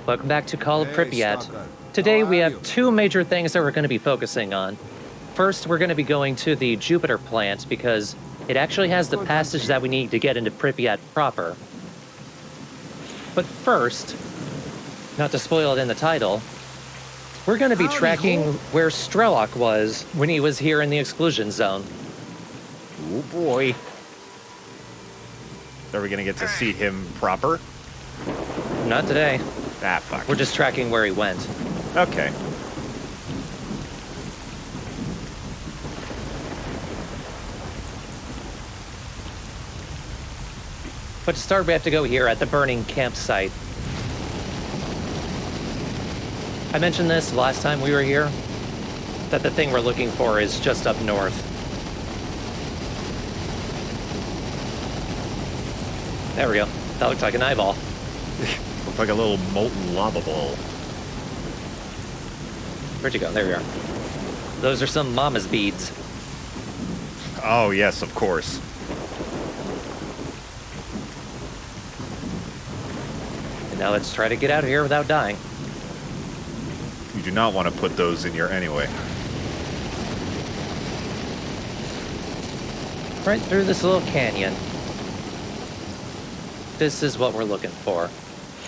Welcome back to Call of Pripyat. Stalker. Today How we are have you? two major things that we're going to be focusing on. First, we're going to be going to the Jupiter plant because it actually has the Good passage hunting. that we need to get into Pripyat proper. But first, not to spoil it in the title, we're going to be Howdy tracking ho. where Strelok was when he was here in the Exclusion Zone. Oh boy. Are we gonna get to see him proper? Not today. Ah, fuck. We're just tracking where he went. Okay. But to start, we have to go here at the burning campsite. I mentioned this last time we were here, that the thing we're looking for is just up north. There we go. That looks like an eyeball. Looks like a little molten lava ball. Where'd you go? There we are. Those are some mama's beads. Oh, yes, of course. And now let's try to get out of here without dying. You do not want to put those in your anyway. Right through this little canyon. This is what we're looking for.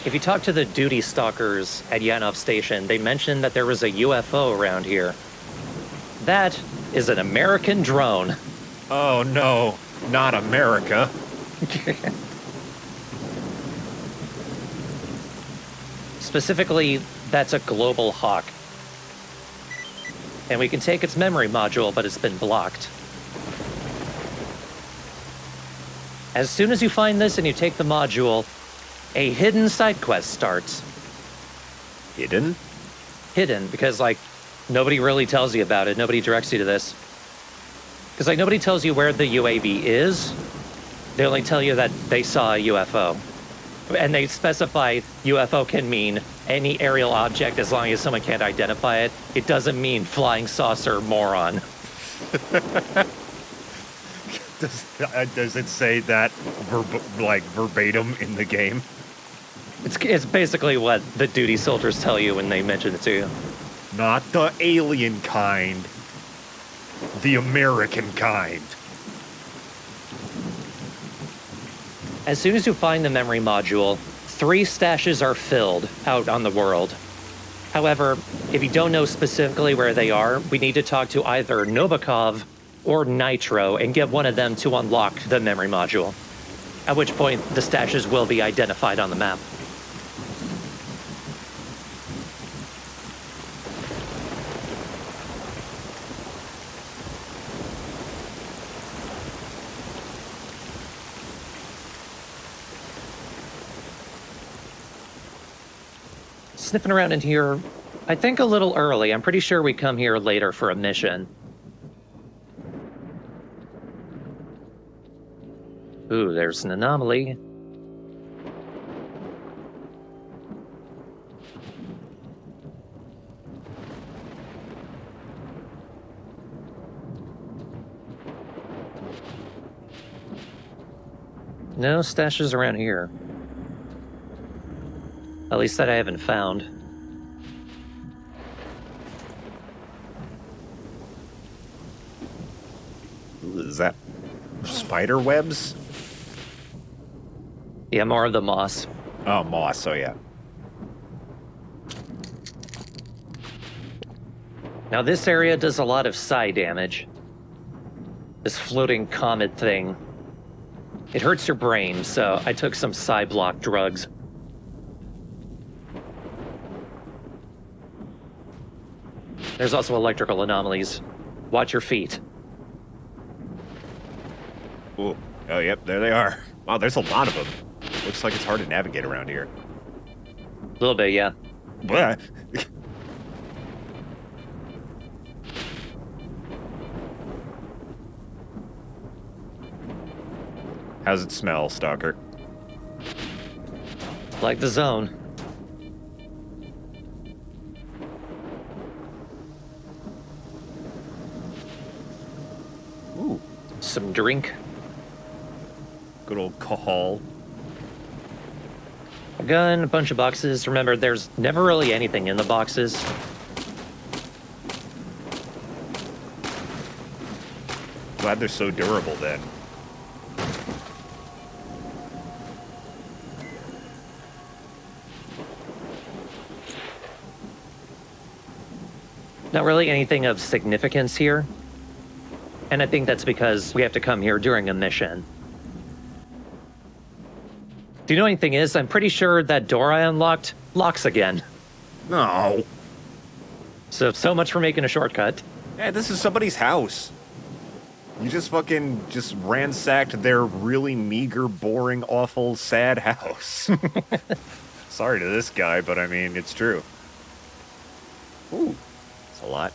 If you talk to the duty stalkers at Yanov Station, they mentioned that there was a UFO around here. That is an American drone. Oh no, not America. Specifically, that's a global hawk. And we can take its memory module, but it's been blocked. As soon as you find this and you take the module, a hidden side quest starts. Hidden? Hidden, because, like, nobody really tells you about it. Nobody directs you to this. Because, like, nobody tells you where the UAV is. They only tell you that they saw a UFO. And they specify UFO can mean any aerial object as long as someone can't identify it. It doesn't mean flying saucer moron. Does it say that verbatim in the game? It's basically what the duty soldiers tell you when they mention it to you. Not the alien kind. The American kind. As soon as you find the memory module, 3 stashes are filled out on the world. However, if you don't know specifically where they are, we need to talk to either Novikov or Nitro and get one of them to unlock the memory module. At which point, the stashes will be identified on the map. Sniffing around in here, I think a little early. I'm pretty sure we come here later for a mission. Ooh, there's an anomaly. No stashes around here. At least that I haven't found. Is that spider webs? Yeah, more of the moss. Oh, moss, oh yeah. Now this area does a lot of psi damage. This floating comet thing. It hurts your brain, so I took some psi block drugs. There's also electrical anomalies. Watch your feet. Ooh. Oh, yep, there they are. Wow, there's a lot of them. Looks like it's hard to navigate around here. A little bit, yeah. Blah. How's it smell, Stalker? Like the zone. Ooh, Some drink. good old Cahal. I'm gun, a bunch of boxes. Remember, there's never really anything in the boxes. Glad they're so durable then. Not really anything of significance here. And I think that's because we have to come here during a mission. Do you know anything is? I'm pretty sure that door I unlocked locks again. No. So much for making a shortcut. Yeah, this is somebody's house. You just fucking ransacked their really meager, boring, awful, sad house. Sorry to this guy, but I mean, it's true. Ooh, that's a lot.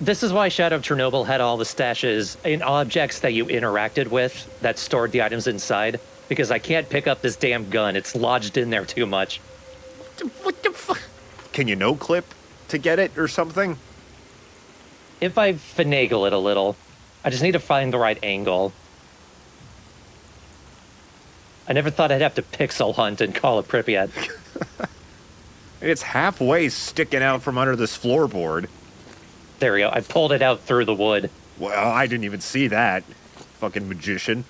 This is why Shadow of Chernobyl had all the stashes in objects that you interacted with that stored the items inside, because I can't pick up this damn gun. It's lodged in there too much. What the fuck? Can you no-clip to get it or something? If I finagle it a little, I just need to find the right angle. I never thought I'd have to pixel hunt and call it Pripyat. It's halfway sticking out from under this floorboard. There we go. I pulled it out through the wood. Well, I didn't even see that. Fucking magician.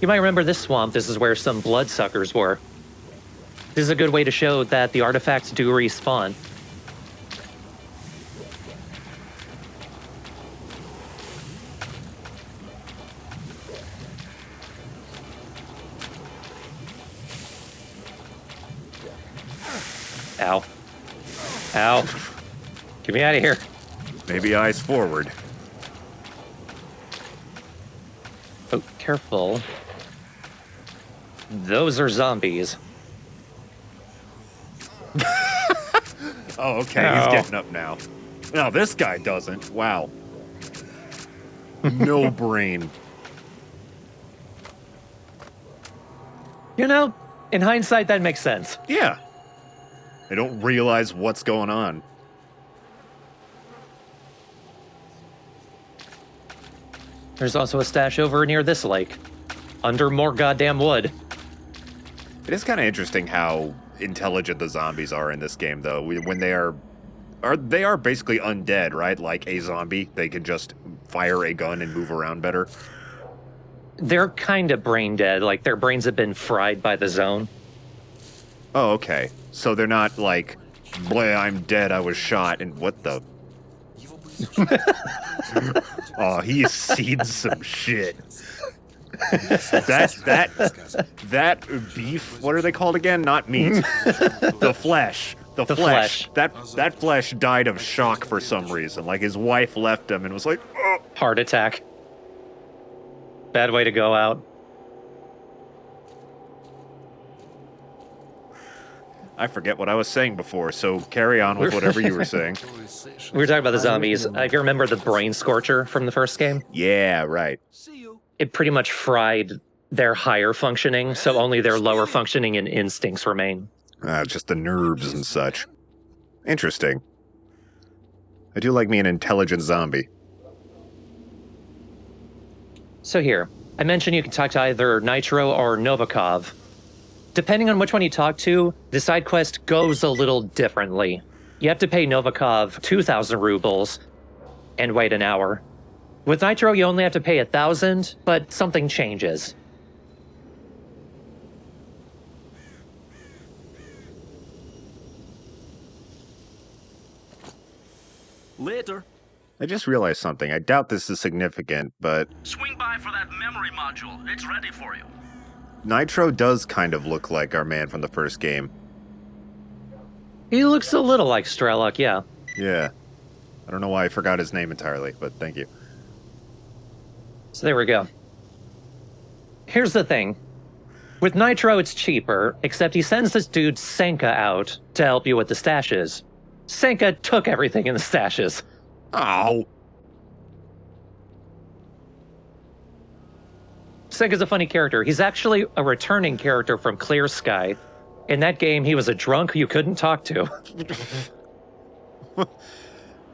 You might remember this swamp. This is where some bloodsuckers were. This is a good way to show that the artifacts do respawn. Ow. Ow. Get me out of here. Maybe eyes forward. Oh, careful. Those are zombies. Oh, okay, No. he's getting up now. No, this guy doesn't. Wow. No brain. You know, in hindsight, that makes sense. Yeah. They don't realize what's going on. There's also a stash over near this lake. Under more goddamn wood. It is kind of interesting how intelligent the zombies are in this game, though. When they are basically undead, right? Like a zombie, they can just fire a gun and move around better. They're kind of brain dead, like their brains have been fried by the zone. Oh, okay. So they're not like, boy, I'm dead, I was shot, and what the... Oh, he's seen some shit. That beef, what are they called again? Not meat. The flesh. The flesh. That flesh died of shock for some reason. Like his wife left him and was like, oh. Heart attack. Bad way to go out. I forget what I was saying before, so carry on with whatever you were saying. We were talking about the zombies. If you remember the brain scorcher from the first game, Yeah, right. it pretty much fried their higher functioning, so only their lower functioning and instincts remain. Just the nerves and such. Interesting. I do like me an intelligent zombie. So here, I mentioned you can talk to either Nitro or Novikov. Depending on which one you talk to, the side quest goes a little differently. You have to pay Novikov 2,000 rubles and wait an hour. With Nitro, you only have to pay 1,000, but something changes. Later. I just realized something. I doubt this is significant, but Swing by for that memory module. It's ready for you. Nitro does kind of look like our man from the first game. He looks a little like Strelok, yeah. Yeah. I don't know why I forgot his name entirely, but thank you. So there we go. Here's the thing. With Nitro, it's cheaper, except he sends this dude Senka out to help you with the stashes. Senka took everything in the stashes. Oh. Senka's a funny character. He's actually a returning character from Clear Sky. In that game, he was a drunk you couldn't talk to.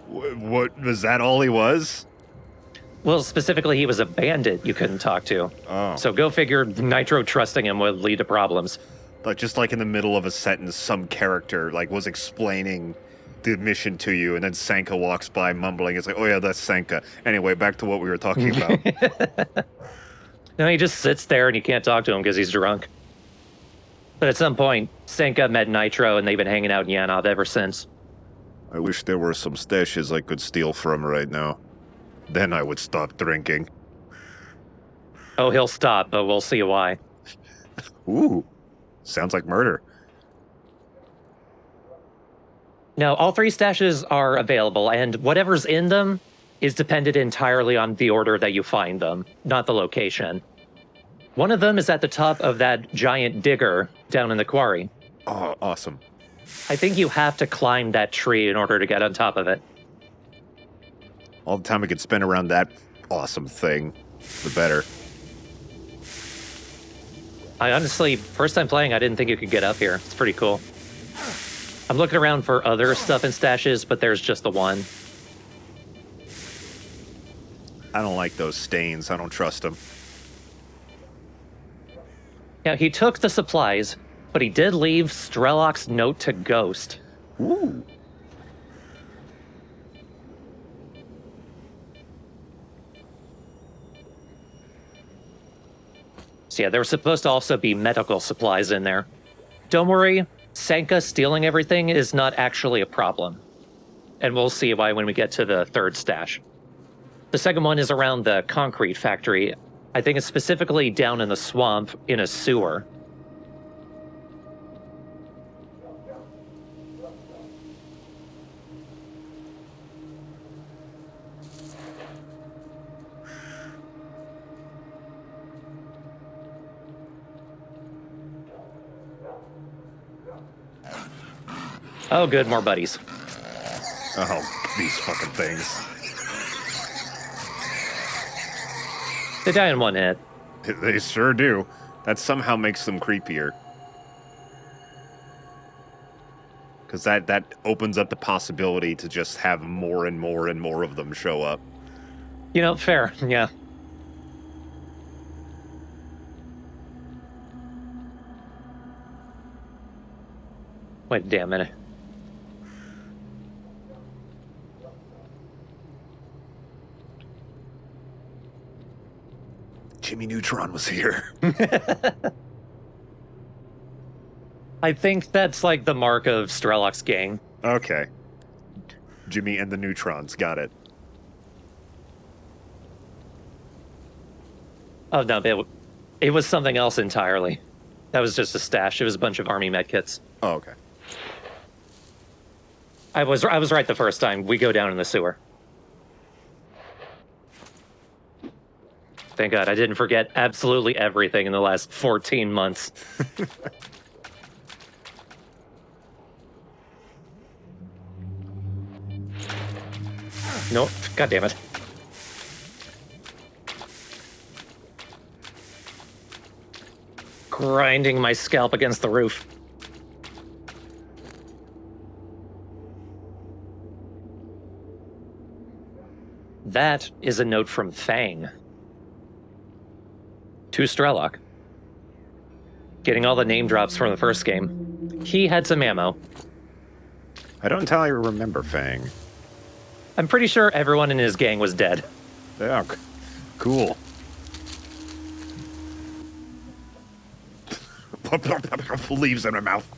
What was that? All he was? Well, specifically, he was a bandit you couldn't talk to. Oh. So go figure Nitro trusting him would lead to problems. Like just like in the middle of a sentence, some character like was explaining the mission to you, and then Sanka walks by mumbling. It's like, oh yeah, that's Sanka. Anyway, back to what we were talking about. No, he just sits there and you can't talk to him because he's drunk. But at some point, Sanka met Nitro and they've been hanging out in Yanov ever since. I wish there were some stashes I could steal from right now. Then I would stop drinking. Oh, he'll stop, but we'll see why. Ooh, sounds like murder. Now, all 3 stashes are available, and whatever's in them is dependent entirely on the order that you find them, not the location. One of them is at the top of that giant digger down in the quarry. Oh, awesome. I think you have to climb that tree in order to get on top of it. All the time I could spend around that awesome thing, the better. I honestly, first time playing, I didn't think you could get up here. It's pretty cool. I'm looking around for other stuff in stashes, but there's just the one. I don't like those stains. I don't trust them. Now, he took the supplies, but he did leave Strelok's note to Ghost. Ooh. So yeah, there was supposed to also be medical supplies in there. Don't worry, Sanka stealing everything is not actually a problem. And we'll see why when we get to the 3rd stash. The second one is around the concrete factory. I think it's specifically down in the swamp in a sewer. Oh, good, more buddies. Oh, these fucking things. They die in one hit. They sure do. That somehow makes them creepier. Because that opens up the possibility to just have more and more and more of them show up. You know, fair, yeah. Wait a damn minute. Jimmy Neutron was here. I think that's like the mark of Strelok's gang. Okay. Jimmy and the Neutrons, got it. Oh, no, it was something else entirely. That was just a stash. It was a bunch of army medkits. Oh, okay. I was right the first time. We go down in the sewer. Thank God I didn't forget absolutely everything in the last 14 months. No, God damn it. Grinding my scalp against the roof. That is a note from Fang. To Strelok. Getting all the name drops from the first game. He had some ammo. I don't entirely remember Fang. I'm pretty sure everyone in his gang was dead. Yeah, cool. Leaves in my mouth.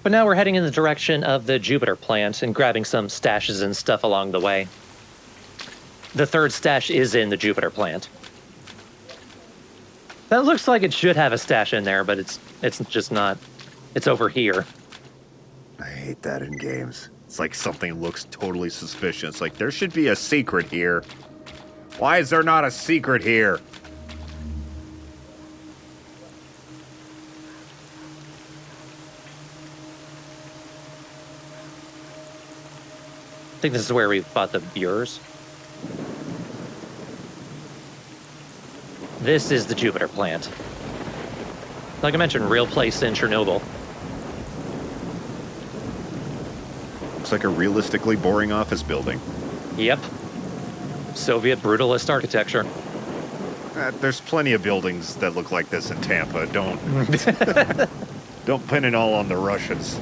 But now we're heading in the direction of the Jupiter plant and grabbing some stashes and stuff along the way. The 3rd stash is in the Jupiter plant. That looks like it should have a stash in there, but it's just not. It's over here. I hate that in games. It's like something looks totally suspicious. Like, there should be a secret here. Why is there not a secret here? I think this is where we bought the Bures. This is the Jupiter plant. Like I mentioned, real place in Chernobyl. Looks like a realistically boring office building. Yep. Soviet brutalist architecture. There's plenty of buildings that look like this in Tampa. Don't pin it all on the Russians.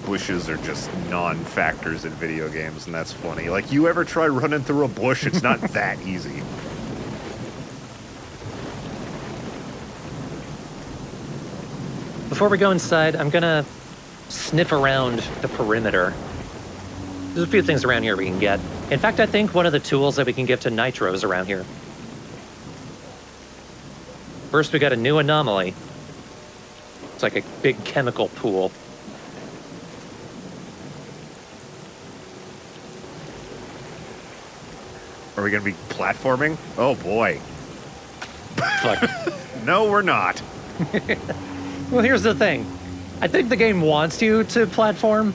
Bushes are just non-factors in video games, and that's funny. Like, you ever try running through a bush? It's not that easy. Before we go inside, I'm gonna sniff around the perimeter. There's a few things around here we can get. In fact, I think one of the tools that we can give to Nitro is around here. First, we got a new anomaly. It's like a big chemical pool. Are we gonna be platforming? Oh boy. Fuck. No, we're not. Well, here's the thing. I think the game wants you to platform.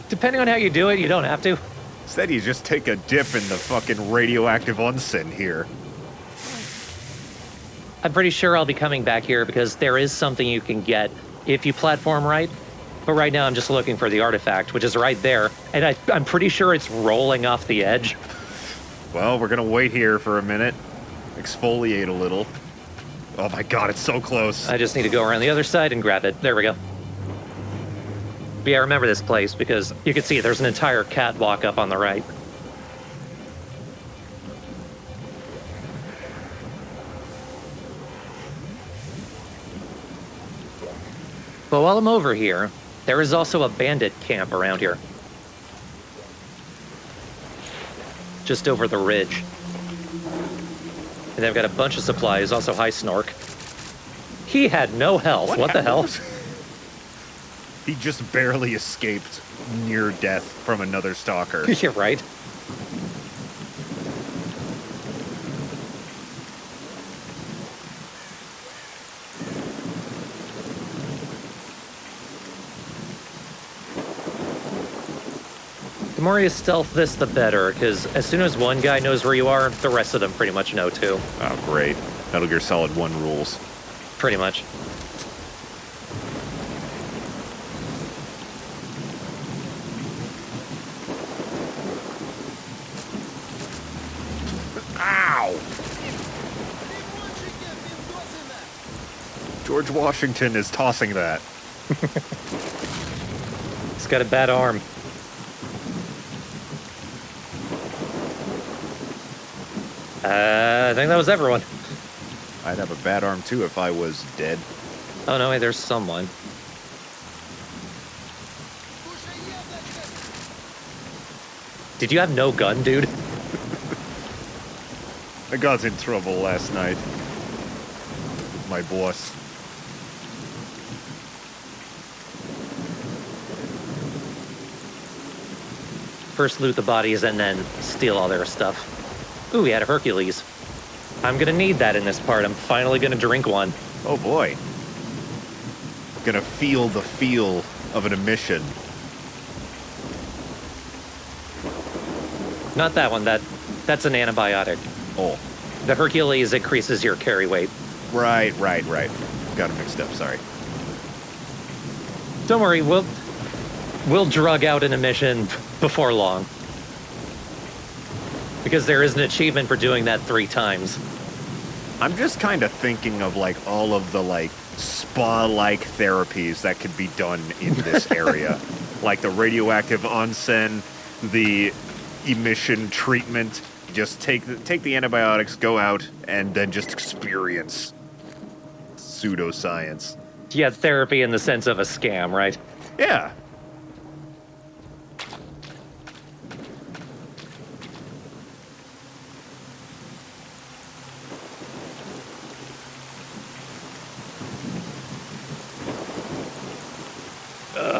Depending on how you do it, you don't have to. Instead, you just take a dip in the fucking radioactive onsen here. I'm pretty sure I'll be coming back here because there is something you can get if you platform right. But right now, I'm just looking for the artifact, which is right there. And I'm pretty sure it's rolling off the edge. Well, we're gonna wait here for a minute. Exfoliate a little. Oh my god, it's so close. I just need to go around the other side and grab it. There we go. But yeah, I remember this place because you can see there's an entire catwalk up on the right. But while I'm over here, there is also a bandit camp around here. Just over the ridge. And they've got a bunch of supplies, also hi Snork. He had no health. What the hell? He just barely escaped near death from another stalker. You're right. The more you stealth this, the better, because as soon as one guy knows where you are, the rest of them pretty much know too. Oh, great. Metal Gear Solid 1 rules. Pretty much. Ow! George Washington is tossing that. He's got a bad arm. I think that was everyone. I'd have a bad arm too if I was dead. Oh no, wait, there's someone. Did you have no gun, dude? I got in trouble last night. My boss. First loot the bodies and then steal all their stuff. Ooh, we had a Hercules. I'm gonna need that in this part. I'm finally gonna drink one. Oh boy. Gonna feel the feel of an emission. Not that one. That's an antibiotic. Oh. The Hercules increases your carry weight. Right. Got it mixed up, sorry. Don't worry, we'll drug out an emission before long. Because there is an achievement for doing that 3 times. I'm just kind of thinking of like all of the like spa-like therapies that could be done in this area. Like the radioactive onsen, the emission treatment. Just take the antibiotics, go out, and then just experience pseudoscience. Yeah, therapy in the sense of a scam, right? Yeah.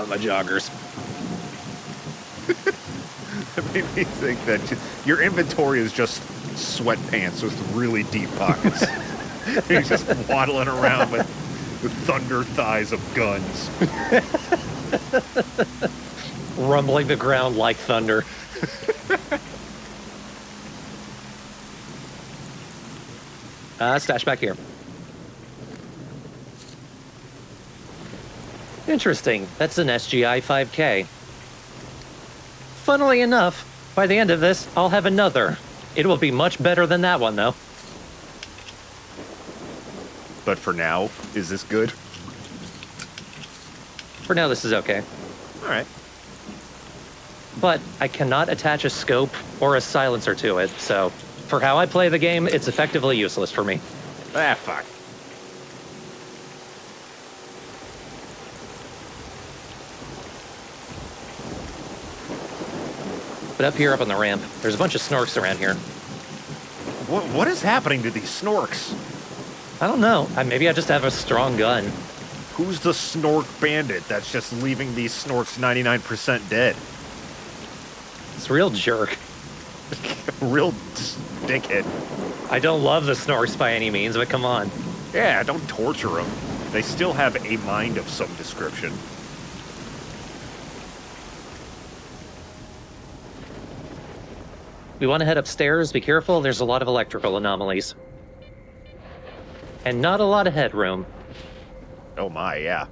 My joggers. It made me think that your inventory is just sweatpants with really deep pockets. You're just waddling around with With thunder thighs of guns. Rumbling the ground like thunder. Stash back here. Interesting. That's an SGI 5K. Funnily enough, by the end of this, I'll have another. It will be much better than that one, though. But for now, is this good? For now, this is okay. All right. But I cannot attach a scope or a silencer to it, so for how I play the game, it's effectively useless for me. Ah, fuck. But up here, up on the ramp, there's a bunch of snorks around here. What is happening to these snorks? I don't know. Maybe I just have a strong gun. Who's the snork bandit that's just leaving these snorks 99% dead? It's a real jerk. Real dickhead. I don't love the snorks by any means, but come on. Yeah, don't torture them. They still have a mind of some description. We want to head upstairs. Be careful. There's a lot of electrical anomalies. And not a lot of headroom. Oh my, yeah.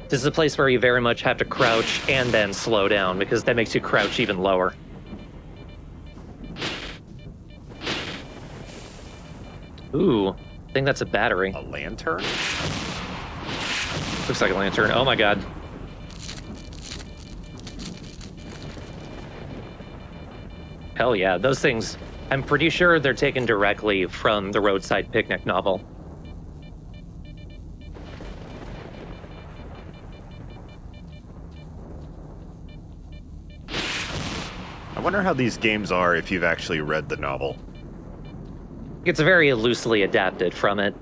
This is a place where you very much have to crouch and then slow down, because that makes you crouch even lower. Ooh, I think that's a battery. A lantern? Looks like a lantern. Oh my god. Hell yeah, those things, I'm pretty sure they're taken directly from the Roadside Picnic novel. I wonder how these games are if you've actually read the novel. It's very loosely adapted from it.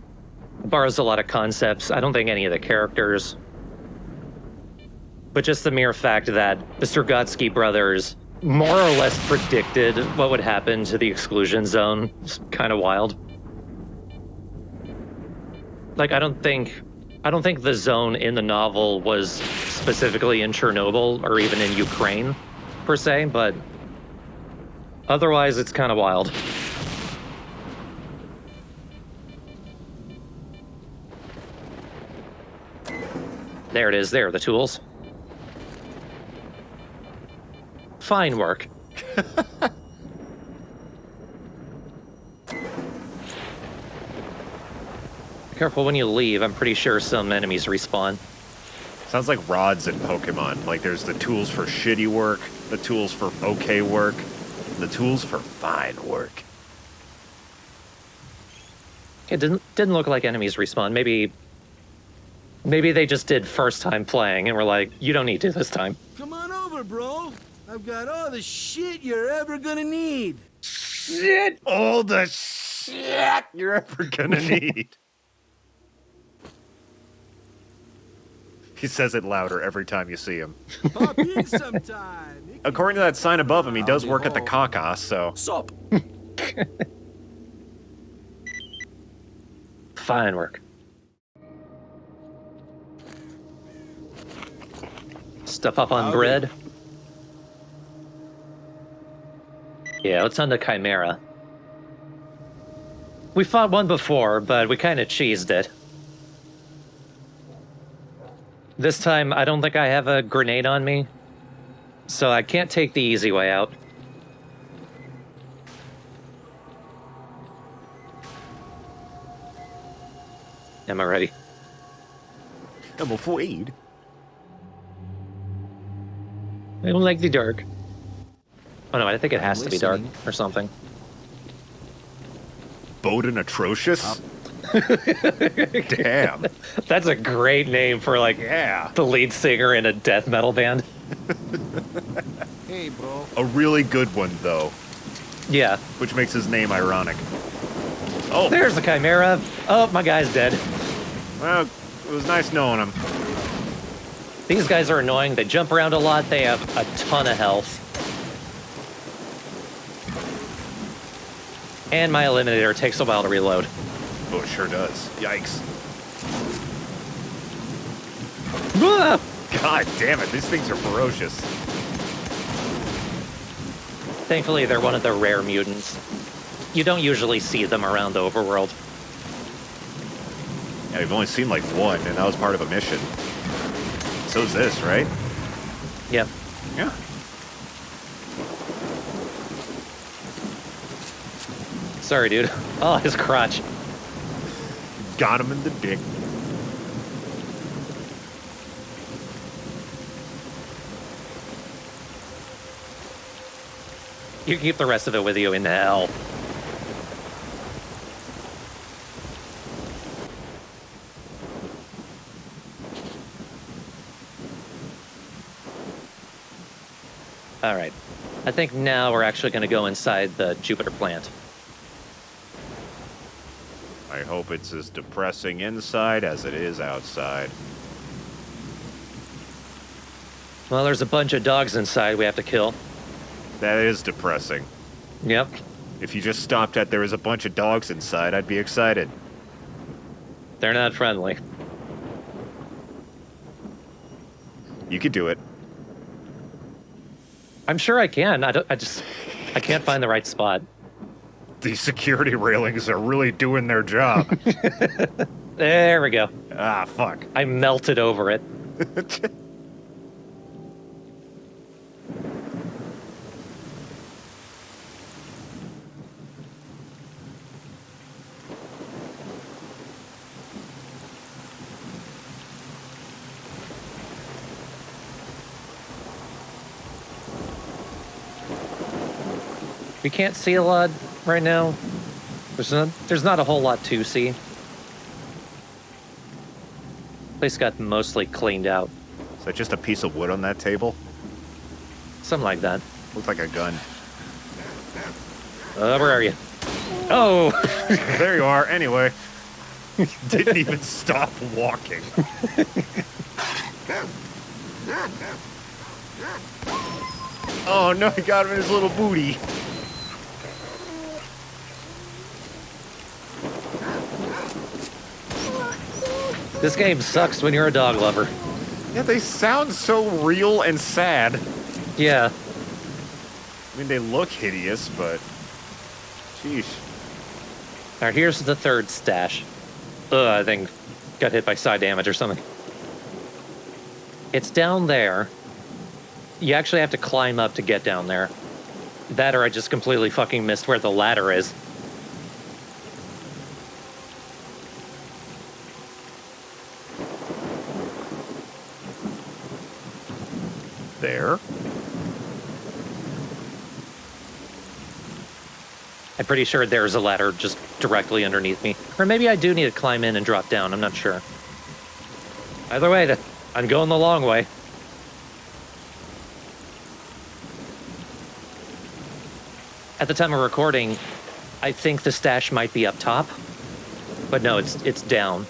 Borrows a lot of concepts. I don't think any of the characters. But just the mere fact that the Strugatsky brothers more or less predicted what would happen to the exclusion zone is kind of wild. Like, I don't think the zone in the novel was specifically in Chernobyl or even in Ukraine, per se, but otherwise it's kind of wild. There it is, there are the tools. Fine work. Careful when you leave, I'm pretty sure some enemies respawn. Sounds like rods in Pokemon. Like there's the tools for shitty work, the tools for okay work, the tools for fine work. It didn't look like enemies respawn. Maybe they just did first time playing and were like, you don't need to this time. Come on over, bro. I've got all the shit you're ever gonna need. Shit! All the shit you're ever gonna need. He says it louder every time you see him. Pop in sometime. According to that sign above him, he does work at the Kakas, so... Sup? Fine work. Stuff up on bread. Yeah, let's on the Chimera. We fought one before, but we kind of cheesed it. This time, I don't think I have a grenade on me, so I can't take the easy way out. Am I ready? I'm afraid. I don't like the dark. Oh no, I think it has to be dark or something. Bowden Atrocious? Damn. That's a great name for, like, Yeah. the lead singer in a death metal band. Hey, bro. A really good one, though, Yeah. which makes his name ironic. Oh, There's the Chimera. Oh, my guy's dead. well, it was nice knowing him. These guys are annoying. They jump around a lot. They have a ton of health. And my eliminator takes a while to reload. Oh, it sure does. Yikes. Ah! God damn it, these things are ferocious. Thankfully, they're one of the rare mutants. You don't usually see them around the overworld. Yeah, we've only seen like one, and that was part of a mission. So's this, right? Yep. Yeah. Sorry, dude. Oh, his crotch. Got him in the dick. You can keep the rest of it with you in hell. All right. I think now we're actually going to go inside the Jupiter plant. I hope it's as depressing inside as it is outside. Well, there's a bunch of dogs inside we have to kill. That is depressing. Yep. If you just stopped at there is a bunch of dogs inside, I'd be excited. They're not friendly. You could do it. I'm sure I can. I can't find the right spot. These security railings are really doing their job. There we go. Ah, fuck. I melted over it. We can't see a lot right now. There's not a whole lot to see. Place got mostly cleaned out. Is that just a piece of wood on that table? Something like that. Looks like a gun. Where are you? Oh! There you are. Anyway. Didn't even stop walking. Oh no, he got him in his little booty. This game sucks when you're a dog lover. Yeah, they sound so real and sad. Yeah. I mean, they look hideous, but... Sheesh. All right, here's the third stash. I think got hit by side damage or something. It's down there. You actually have to climb up to get down there. That or I just completely fucking missed where the ladder is. There? I'm pretty sure there's a ladder just directly underneath me. Or maybe I do need to climb in and drop down, I'm not sure. Either way, I'm going the long way. At the time of recording, I think the stash might be up top. But no, it's down.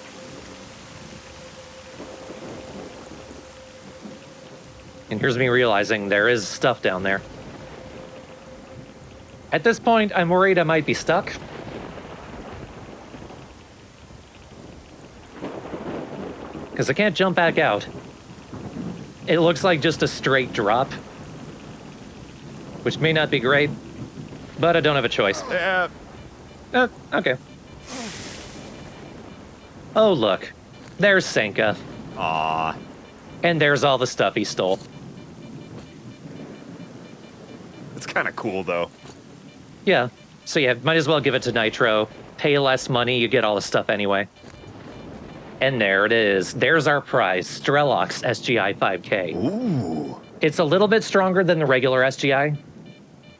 And here's me realizing there is stuff down there. At this point, I'm worried I might be stuck. Because I can't jump back out. It looks like just a straight drop. Which may not be great, but I don't have a choice. Okay. Oh, look. There's Senka. Aww. And there's all the stuff he stole. It's kind of cool, though. Yeah. So yeah, might as well give it to Nitro. Pay less money, you get all the stuff anyway. And there it is. There's our prize, Strelok's SGI 5K. Ooh. It's a little bit stronger than the regular SGI,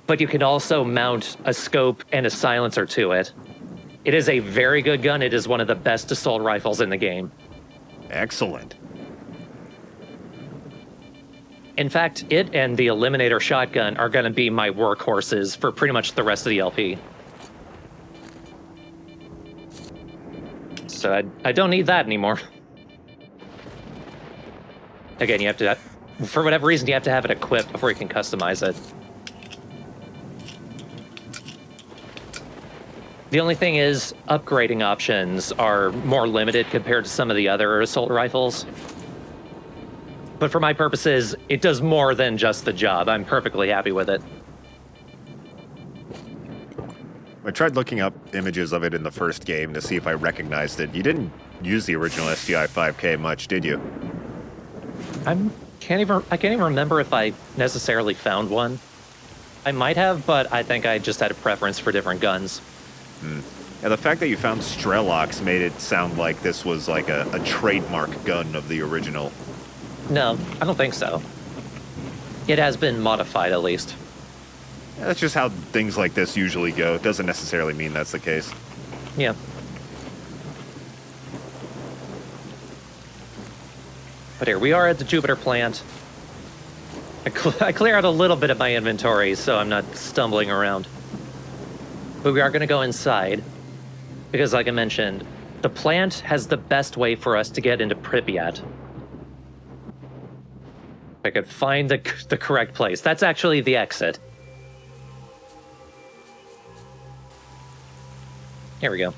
but you can also mount a scope and a silencer to it. It is a very good gun. It is one of the best assault rifles in the game. Excellent. In fact, it and the Eliminator shotgun are going to be my workhorses for pretty much the rest of the LP. So I don't need that anymore. Again, you have to, for whatever reason, you have to have it equipped before you can customize it. The only thing is, upgrading options are more limited compared to some of the other assault rifles. But for my purposes, it does more than just the job. I'm perfectly happy with it. I tried looking up images of it in the first game to see if I recognized it. You didn't use the original STI 5K much, did you? I can't even remember if I necessarily found one. I might have, but I think I just had a preference for different guns. Yeah, the fact that you found Streloks made it sound like this was like a trademark gun of the original. No, I don't think so. It has been modified, at least. Yeah, that's just how things like this usually go. It doesn't necessarily mean that's the case. Yeah. But here, we are at the Jupiter plant. I clear out a little bit of my inventory so I'm not stumbling around. But we are going to go inside. Because like I mentioned, the plant has the best way for us to get into Pripyat. If I could find the correct place. That's actually the exit. Here we go.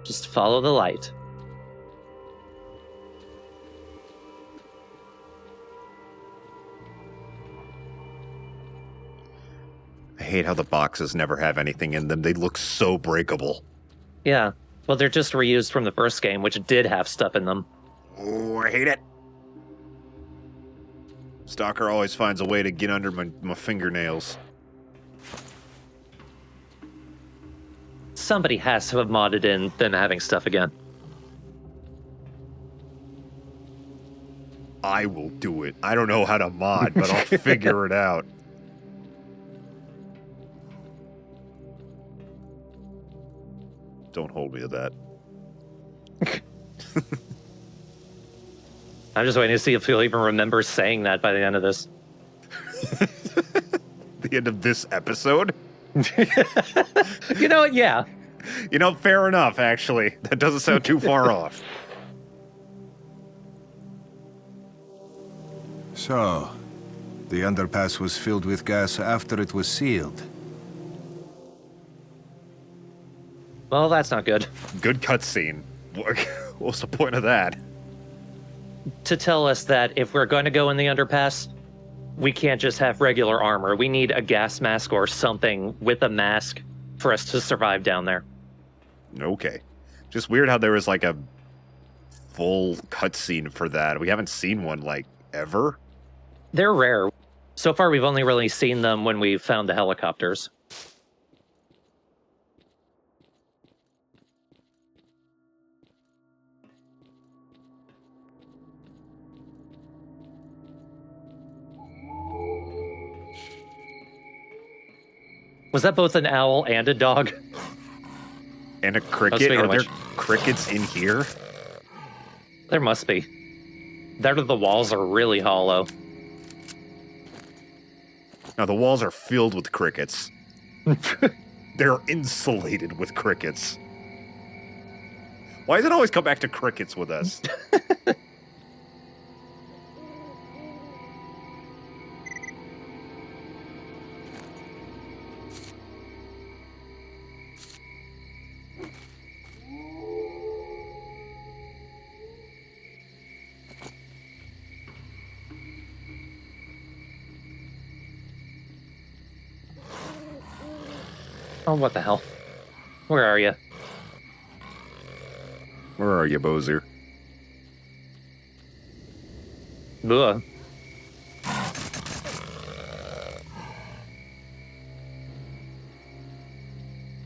Just follow the light. I hate how the boxes never have anything in them. They look so breakable. Yeah. Well, they're just reused from the first game, which did have stuff in them. Oh, I hate it. Stalker always finds a way to get under my fingernails. Somebody has to have modded in them having stuff again. I will do it. I don't know how to mod, but I'll figure it out. Don't hold me to that. I'm just waiting to see if he'll even remember saying that by the end of this. The end of this episode? You know what? Yeah. You know, fair enough, actually. That doesn't sound too far off. So, the underpass was filled with gas after it was sealed. Well, that's not good. Good cutscene. What's the point of that? To tell us that if we're going to go in the underpass, we can't just have regular armor. We need a gas mask or something with a mask for us to survive down there. Okay. Just weird how there was like a full cutscene for that. We haven't seen one, like, ever. They're rare. So far, we've only really seen them when we found the helicopters. Was that both an owl and a dog? And a cricket? speaking Are of there which. crickets in here? There must be. The walls are really hollow. No, the walls are filled with crickets. They're insulated with crickets. Why does it always come back to crickets with us? Oh, what the hell? Where are you? Where are you, Bozer? Ugh.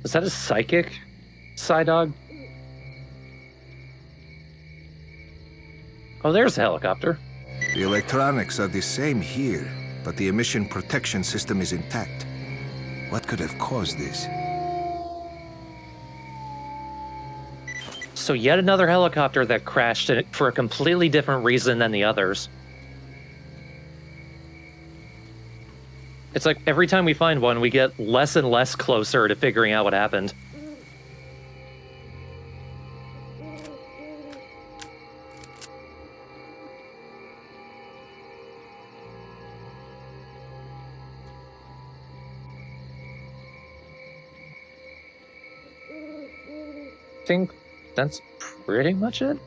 Is that a psychic Psydog? Oh, there's a helicopter. The electronics are the same here, but the emission protection system is intact. What could have caused this? So yet another helicopter that crashed for a completely different reason than the others. It's like every time we find one, we get less and less closer to figuring out what happened. think that's pretty much it.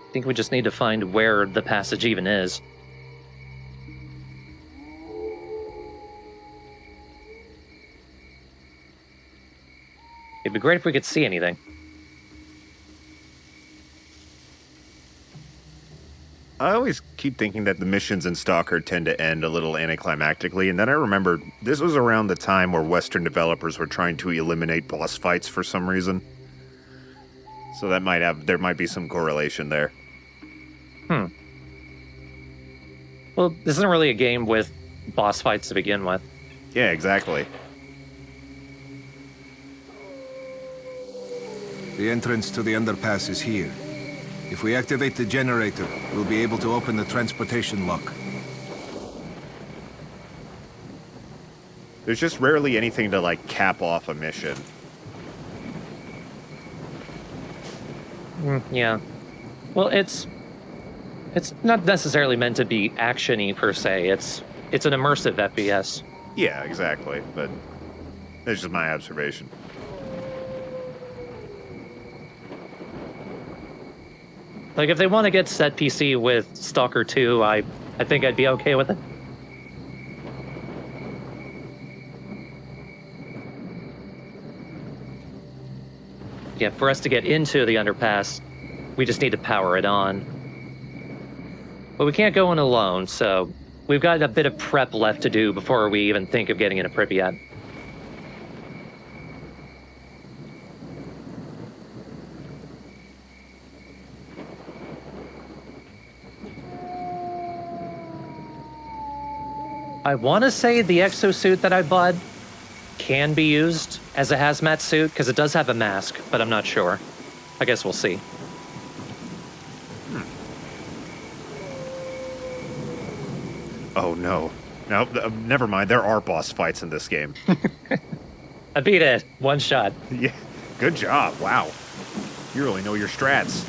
I think we just need to find where the passage even is. It'd be great if we could see anything. I always keep thinking that the missions in Stalker tend to end a little anticlimactically, and then I remember this was around the time where Western developers were trying to eliminate boss fights for some reason. So there might be some correlation there. Well, this isn't really a game with boss fights to begin with. Yeah, exactly. The entrance to the underpass is here. If we activate the generator, we'll be able to open the transportation lock. There's just rarely anything to, like, cap off a mission. Yeah. Well, it's not necessarily meant to be action-y per se. It's an immersive FPS. Yeah, exactly, but that's just my observation. Like, if they want to get set PC with Stalker 2, I think I'd be okay with it. Yeah, for us to get into the underpass, we just need to power it on. But we can't go in alone, so we've got a bit of prep left to do before we even think of getting into Pripyat. I want to say the exosuit that I bought can be used as a hazmat suit, because it does have a mask, but I'm not sure. I guess we'll see. Oh, no. No, never mind. There are boss fights in this game. I beat it. One shot. Yeah, good job. Wow. You really know your strats.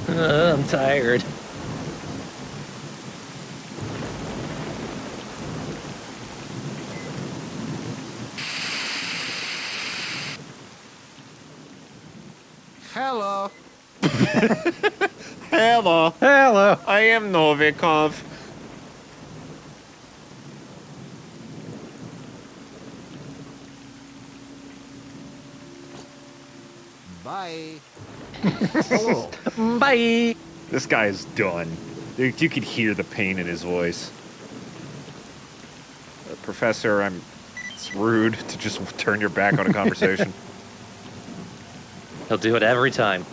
I'm tired. Hello. Hello. Hello. I am Novikov. Bye. Bye. This guy is done. You could hear the pain in his voice. Professor, it's rude to just turn your back on a conversation. He'll do it every time.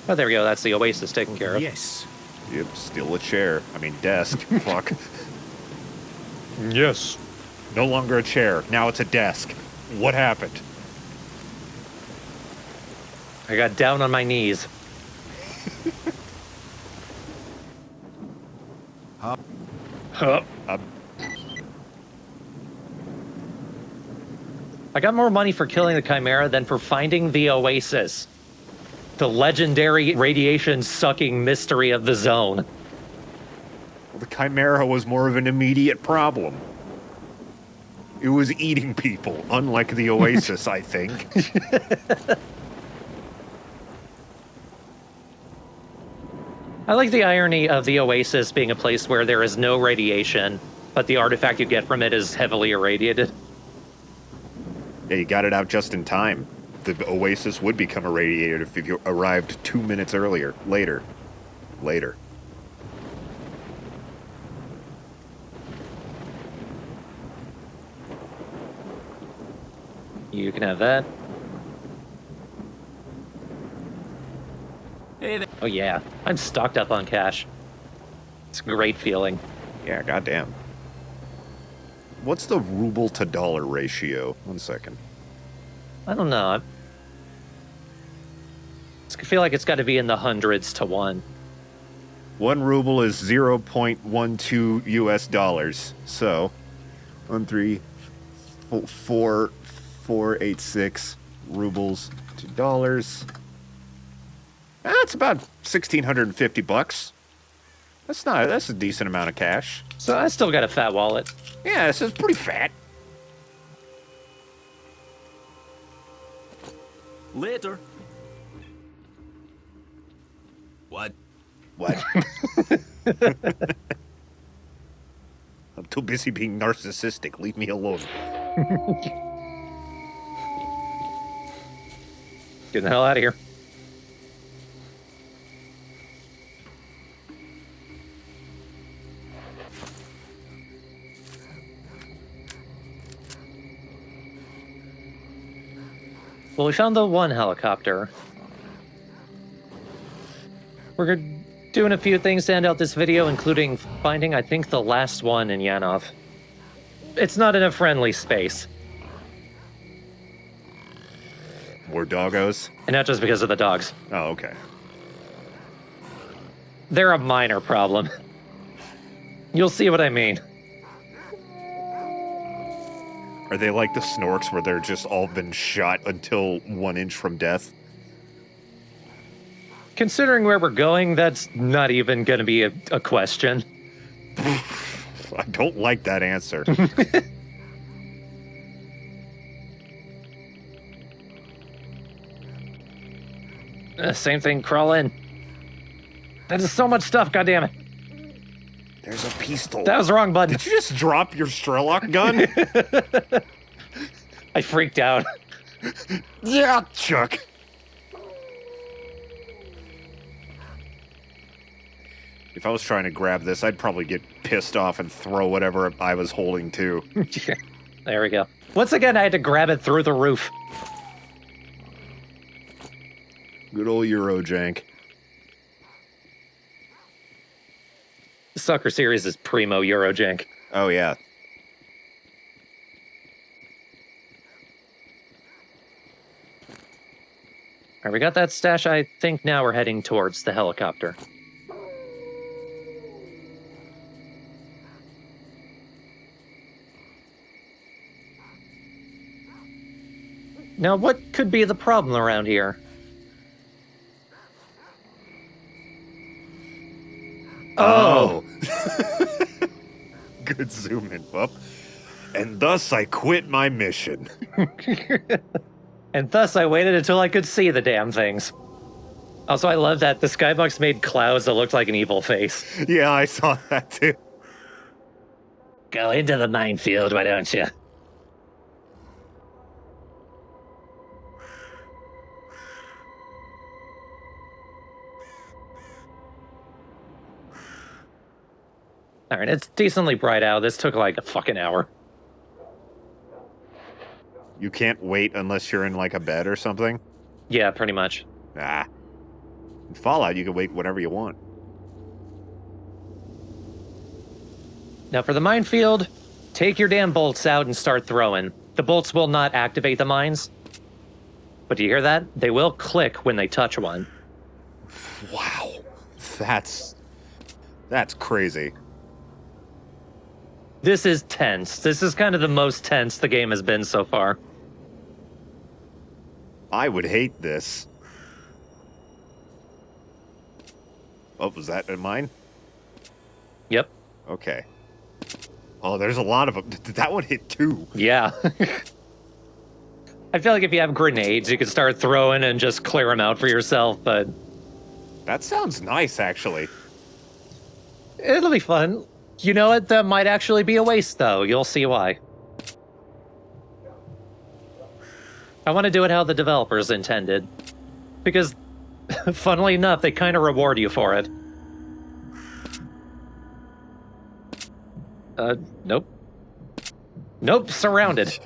Oh, there we go. That's the Oasis taken care of. Yes. Yep, steal a chair. I mean, desk. Fuck. Yes. No longer a chair. Now it's a desk. What happened? I got down on my knees. Huh. I got more money for killing the Chimera than for finding the Oasis. The legendary radiation-sucking mystery of the zone. Well, the Chimera was more of an immediate problem. It was eating people, unlike the Oasis, I think. I like the irony of the Oasis being a place where there is no radiation, but the artifact you get from it is heavily irradiated. Yeah, you got it out just in time. The Oasis would become irradiated if you arrived 2 minutes earlier. Later. You can have that. Hey there. Oh yeah, I'm stocked up on cash. It's a great feeling. Yeah, goddamn. What's the ruble to dollar ratio? 1 second. I don't know. I feel like it's got to be in the hundreds to 1. 1 ruble is 0.12 US dollars. So, 134,486 rubles to dollars. That's about 1,650 bucks. That's a decent amount of cash. So I still got a fat wallet. Yeah, this is pretty fat. Later. What? What? I'm too busy being narcissistic. Leave me alone. Get the hell out of here. Well, we found the one helicopter. We're doing a few things to end out this video, including finding, I think, the last one in Yanov. It's not in a friendly space. More doggos? And not just because of the dogs. Oh, okay. They're a minor problem. You'll see what I mean. Are they like the Snorks where they're just all been shot until 1 inch from death? Considering where we're going, that's not even going to be a question. I don't like that answer. Same thing, crawl in. That is so much stuff, goddammit. There's a pistol. That was the wrong button. Did you just drop your Strelok gun? I freaked out. Yeah, Chuck. If I was trying to grab this, I'd probably get pissed off and throw whatever I was holding too. There we go. Once again, I had to grab it through the roof. Good old Eurojank. The Sucker series is primo Eurojank. Oh, yeah. All right, we got that stash. I think now we're heading towards the helicopter. Now, what could be the problem around here? Oh! Good zoom in, pup. And thus I quit my mission. And thus I waited until I could see the damn things. Also, I love that the skybox made clouds that looked like an evil face. Yeah, I saw that too. Go into the minefield, why don't you? Alright, it's decently bright out. This took like a fucking hour. You can't wait unless you're in like a bed or something? Yeah, pretty much. Ah. In Fallout, you can wait whatever you want. Now for the minefield, take your damn bolts out and start throwing. The bolts will not activate the mines. But do you hear that? They will click when they touch one. Wow. That's crazy. This is tense. This is kind of the most tense the game has been so far. I would hate this. Oh, was that in mine? Yep. Okay. Oh, there's a lot of them. Did that one hit too? Yeah. I feel like if you have grenades, you could start throwing and just clear them out for yourself, but... That sounds nice, actually. It'll be fun. You know what? That might actually be a waste, though. You'll see why. I want to do it how the developers intended. Because, funnily enough, they kind of reward you for it. Nope. Nope, surrounded.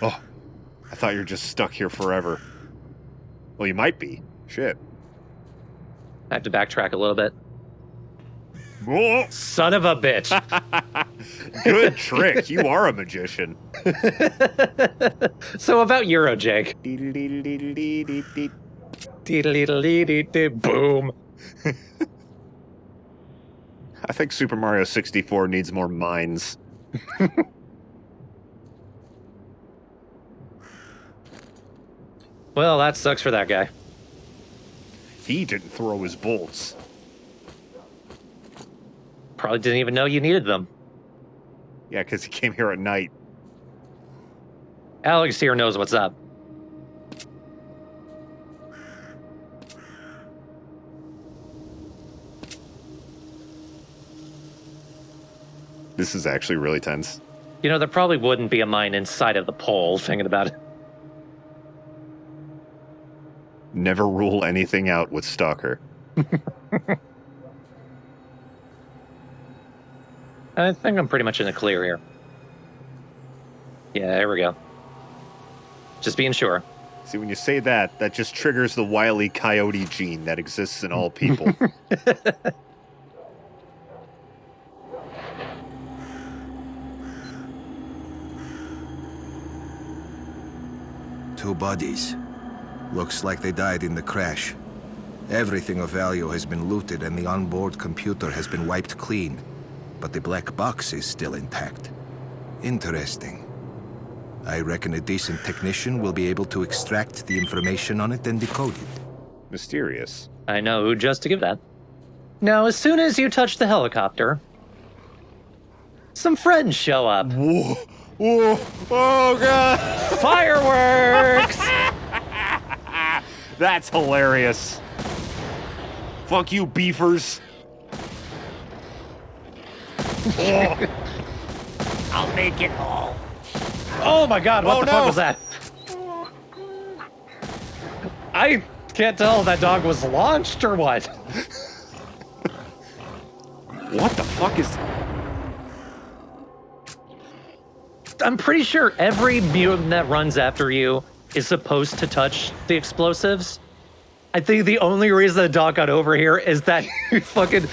Oh, I thought you were just stuck here forever. Well, you might be. Shit. I have to backtrack a little bit. Oh, Son of a bitch. good trick. You are a magician. So about Eurojake. Boom. I think Super Mario 64 needs more mines. Well, that sucks for that guy. He didn't throw his bolts. Probably didn't even know you needed them. Yeah, because he came here at night. Alex here knows what's up. This is actually really tense. You know, there probably wouldn't be a mine inside of the pole, thinking about it. Never rule anything out with Stalker. I think I'm pretty much in the clear here. Yeah, there we go. Just being sure. See, when you say that, that just triggers the Wile E. Coyote gene that exists in all people. Two bodies. Looks like they died in the crash. Everything of value has been looted and the onboard computer has been wiped clean. But the black box is still intact. Interesting. I reckon a decent technician will be able to extract the information on it and decode it. Mysterious. I know who just to give that. Now, as soon as you touch the helicopter, some friends show up. Whoa! Whoa! Oh, God! Fireworks! That's hilarious. Fuck you, beefers. Oh. I'll make it all. Oh my God, what Oh, the no. fuck was that? I can't tell if that dog was launched or what. What the fuck is... I'm pretty sure every mutant that runs after you is supposed to touch the explosives. I think the only reason the dog got over here is that fucking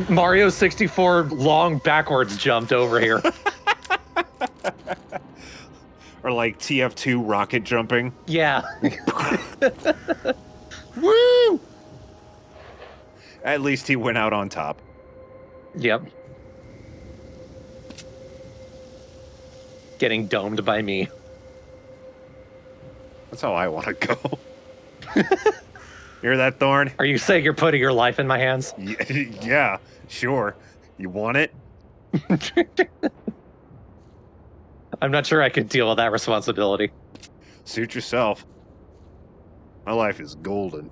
Mario 64 long backwards jumped over here. Or like TF2 rocket jumping. Yeah. Woo! At least he went out on top. Yep. Getting domed by me. That's how I want to go. Hear that, Thorn? Are you saying you're putting your life in my hands? Yeah, sure. You want it? I'm not sure I could deal with that responsibility. Suit yourself. My life is golden.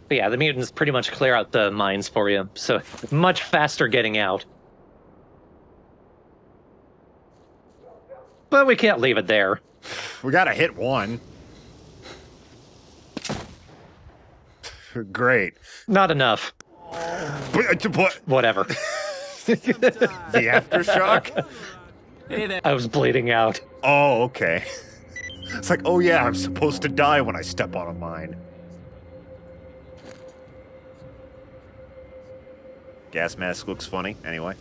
But yeah, the mutants pretty much clear out the mines for you, so much faster getting out. But we can't leave it there. We gotta hit one. Great. Not enough. What? Whatever. The aftershock? I was bleeding out. Oh, okay. It's like, oh yeah, I'm supposed to die when I step on a mine. Gas mask looks funny, anyway.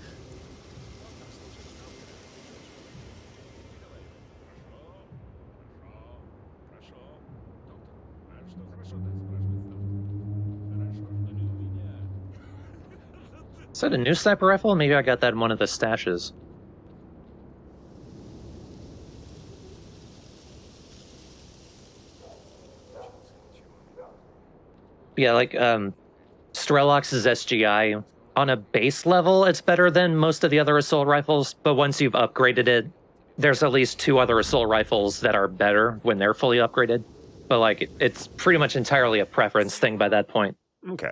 Is that a new sniper rifle? Maybe I got that in one of the stashes. Yeah, like, Strelok's SGI. On a base level, it's better than most of the other assault rifles, but once you've upgraded it, there's at least 2 other assault rifles that are better when they're fully upgraded. But, like, it's pretty much entirely a preference thing by that point. Okay.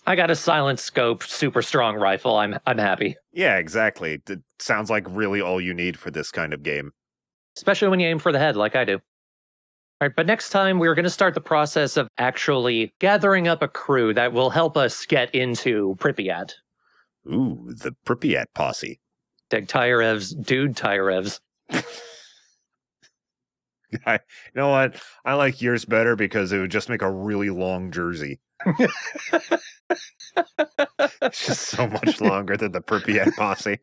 I got a silent scope, super strong rifle. I'm happy. Yeah, exactly. It sounds like really all you need for this kind of game. Especially when you aim for the head like I do. All right, but next time we're going to start the process of actually gathering up a crew that will help us get into Pripyat. Ooh, the Pripyat posse. Degtyarev's Degtyarevs. You know what? I like yours better because it would just make a really long jersey. It's just so much longer than the Pripyat posse.